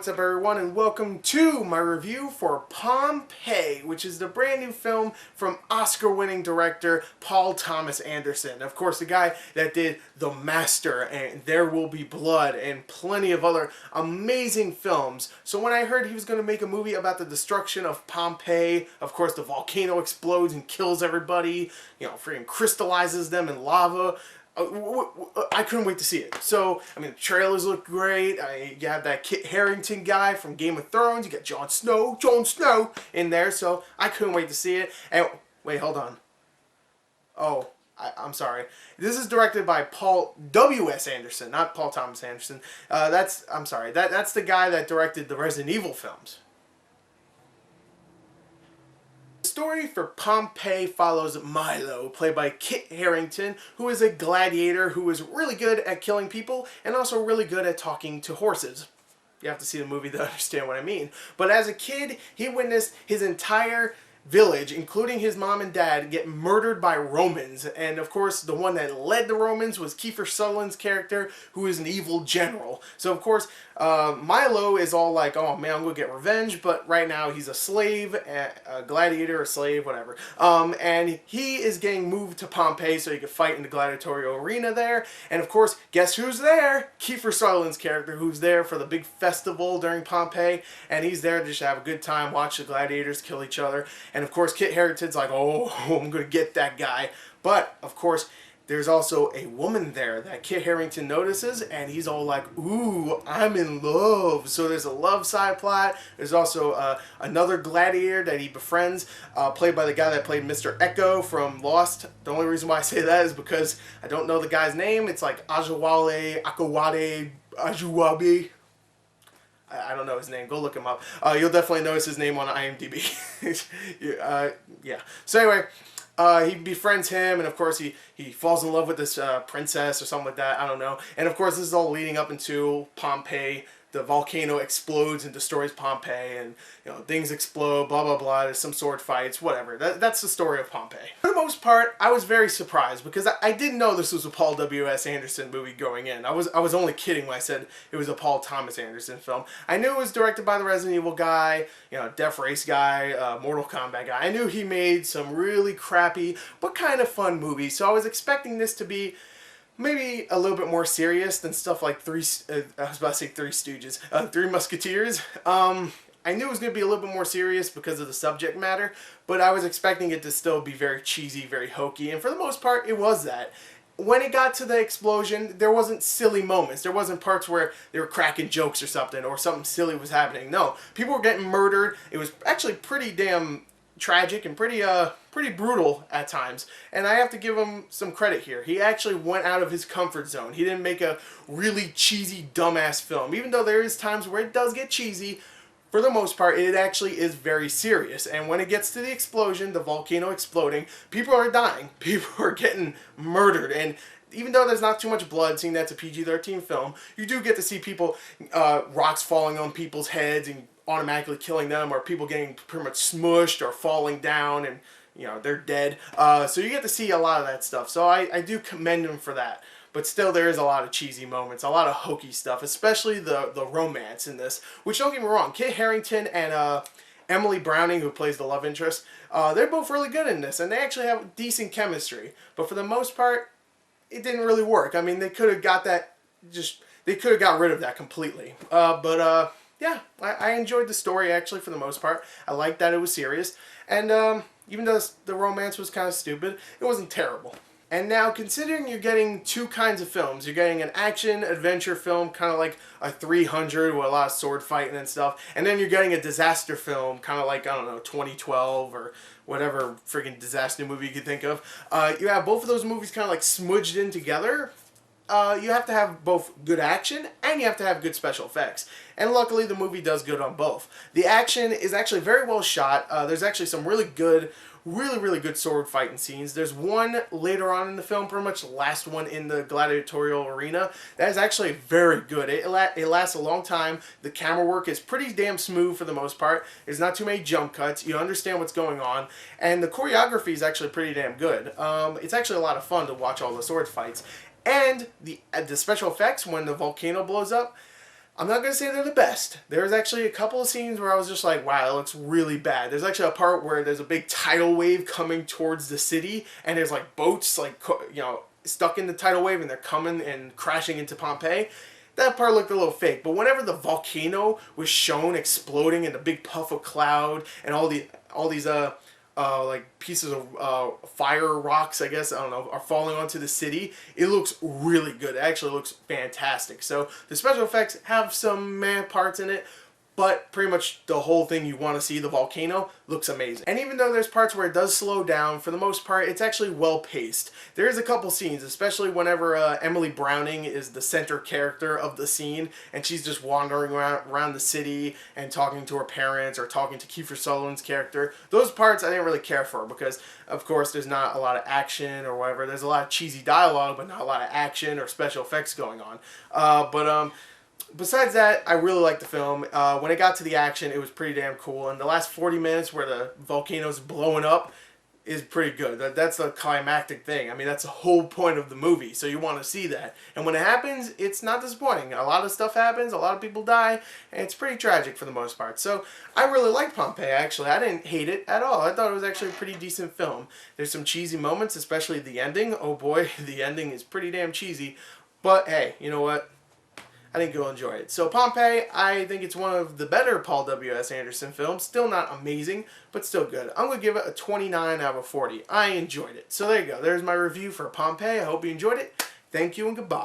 what's up everyone, and welcome to my review for Pompeii, which is the brand new film from Oscar-winning director Paul Thomas Anderson. Of course, the guy that did The Master and There Will Be Blood and plenty of other amazing films. So when I heard he was going to make a movie about the destruction of Pompeii, of course the volcano explodes and kills everybody, freaking crystallizes them in lava, I couldn't wait to see it. So, I mean, the trailers look great. You have that Kit Harington guy from Game of Thrones. You got Jon Snow in there. So, I couldn't wait to see it. And, wait, hold on. Oh, I'm sorry. This is directed by Paul W.S. Anderson, not Paul Thomas Anderson. I'm sorry. That's the guy that directed the Resident Evil films. The story for Pompeii follows Milo, played by Kit Harington, who is a gladiator who is really good at killing people and also really good at talking to horses. You have to see the movie to understand what I mean. But as a kid, he witnessed his entire village, including his mom and dad, get murdered by Romans. And of course, the one that led the Romans was Kiefer Sutherland's character, who is an evil general. So of course, Milo is all like, oh man, I'm gonna get revenge, but right now he's a slave, a gladiator, a slave, whatever. And he is getting moved to Pompeii so he can fight in the gladiatorial arena there. And of course, guess who's there? Kiefer Sutherland's character, who's there for the big festival during Pompeii, and he's there to just have a good time, watch the gladiators kill each other. And of course, Kit Harington's like, oh, I'm gonna get that guy. But of course, there's also a woman there that Kit Harington notices, and he's all like, ooh, I'm in love. So there's a love side plot. There's also another gladiator that he befriends, played by the guy that played Mr. Echo from Lost. The only reason why I say that is because I don't know the guy's name. It's like Ajawale, Akawade, Ajuwabi. I don't know his name. Go look him up. You'll definitely notice his name on IMDb. Yeah. So anyway, he befriends him, and of course he falls in love with this princess or something like that. I don't know. And of course this is all leading up into Pompeii. The volcano explodes and destroys Pompeii, and things explode, blah blah blah. There's some sword fights, whatever. That's the story of Pompeii. For the most part, I was very surprised because I didn't know this was a Paul W.S. Anderson movie going in. I was only kidding when I said it was a Paul Thomas Anderson film. I knew it was directed by the Resident Evil guy, Death Race guy, Mortal Kombat guy. I knew he made some really crappy but kind of fun movies, so I was expecting this to be maybe a little bit more serious than stuff like I was about to say Three Stooges, Three Musketeers. I knew it was going to be a little bit more serious because of the subject matter, but I was expecting it to still be very cheesy, very hokey, and for the most part, it was that. When it got to the explosion, there wasn't silly moments. There wasn't parts where they were cracking jokes or something silly was happening. No, people were getting murdered. It was actually pretty damn tragic and pretty brutal at times, and I have to give him some credit here. He actually went out of his comfort zone. He didn't make a really cheesy dumbass film, even though there is times where it does get cheesy. For the most part, it actually is very serious, and when it gets to the explosion, the volcano exploding, people are dying, people are getting murdered, and even though there's not too much blood, seeing that's a PG-13 film, you do get to see people, rocks falling on people's heads and automatically killing them, or people getting pretty much smushed or falling down and they're dead. So you get to see a lot of that stuff. So I do commend him for that. But still, there is a lot of cheesy moments, a lot of hokey stuff, especially the romance in this. Which, don't get me wrong, Kit Harington and Emily Browning, who plays the love interest, they're both really good in this, and they actually have decent chemistry. But for the most part, it didn't really work. I mean, they could have got that, they could have got rid of that completely. Yeah, I enjoyed the story, actually, for the most part. I liked that it was serious. And even though the romance was kind of stupid, it wasn't terrible. And now, considering you're getting two kinds of films, you're getting an action-adventure film, kind of like a 300 with a lot of sword fighting and stuff, and then you're getting a disaster film, kind of like, I don't know, 2012 or whatever friggin' disaster movie you could think of. You have both of those movies kind of like smudged in together. You have to have both good action and you have to have good special effects. And luckily the movie does good on both. The action is actually very well shot. There's actually some really good sword fighting scenes. There's one later on in the film, pretty much the last one in the gladiatorial arena, that is actually very good. It lasts a long time. The camera work is pretty damn smooth for the most part. There's not too many jump cuts. You understand what's going on. And the choreography is actually pretty damn good. It's actually a lot of fun to watch all the sword fights. And the special effects when the volcano blows up, I'm not going to say they're the best. There's actually a couple of scenes where I was just like, wow, it looks really bad. There's actually a part where there's a big tidal wave coming towards the city, and there's like boats, like, you know, stuck in the tidal wave, and they're coming and crashing into Pompeii. That part looked a little fake, but whenever the volcano was shown exploding in a big puff of cloud, and all these like pieces of fire rocks, I guess, I don't know, are falling onto the city, it looks really good. It actually looks fantastic. So the special effects have some meh parts in it, but pretty much the whole thing you want to see, the volcano, looks amazing. And even though there's parts where it does slow down, for the most part, it's actually well paced. There is a couple scenes, especially whenever Emily Browning is the center character of the scene, and she's just wandering around the city and talking to her parents or talking to Kiefer Sutherland's character. Those parts I didn't really care for because, of course, there's not a lot of action or whatever. There's a lot of cheesy dialogue, but not a lot of action or special effects going on. Besides that, I really liked the film. When it got to the action, it was pretty damn cool. And the last 40 minutes where the volcano's blowing up is pretty good. That's the climactic thing. I mean, that's the whole point of the movie, so you want to see that. And when it happens, it's not disappointing. A lot of stuff happens, a lot of people die, and it's pretty tragic for the most part. So I really liked Pompeii, actually. I didn't hate it at all. I thought it was actually a pretty decent film. There's some cheesy moments, especially the ending. Oh boy, the ending is pretty damn cheesy. But hey, you know what? I think you'll enjoy it. So Pompeii, I think it's one of the better Paul W.S. Anderson films. Still not amazing, but still good. I'm going to give it a 29 out of 40. I enjoyed it. So there you go. There's my review for Pompeii. I hope you enjoyed it. Thank you and goodbye.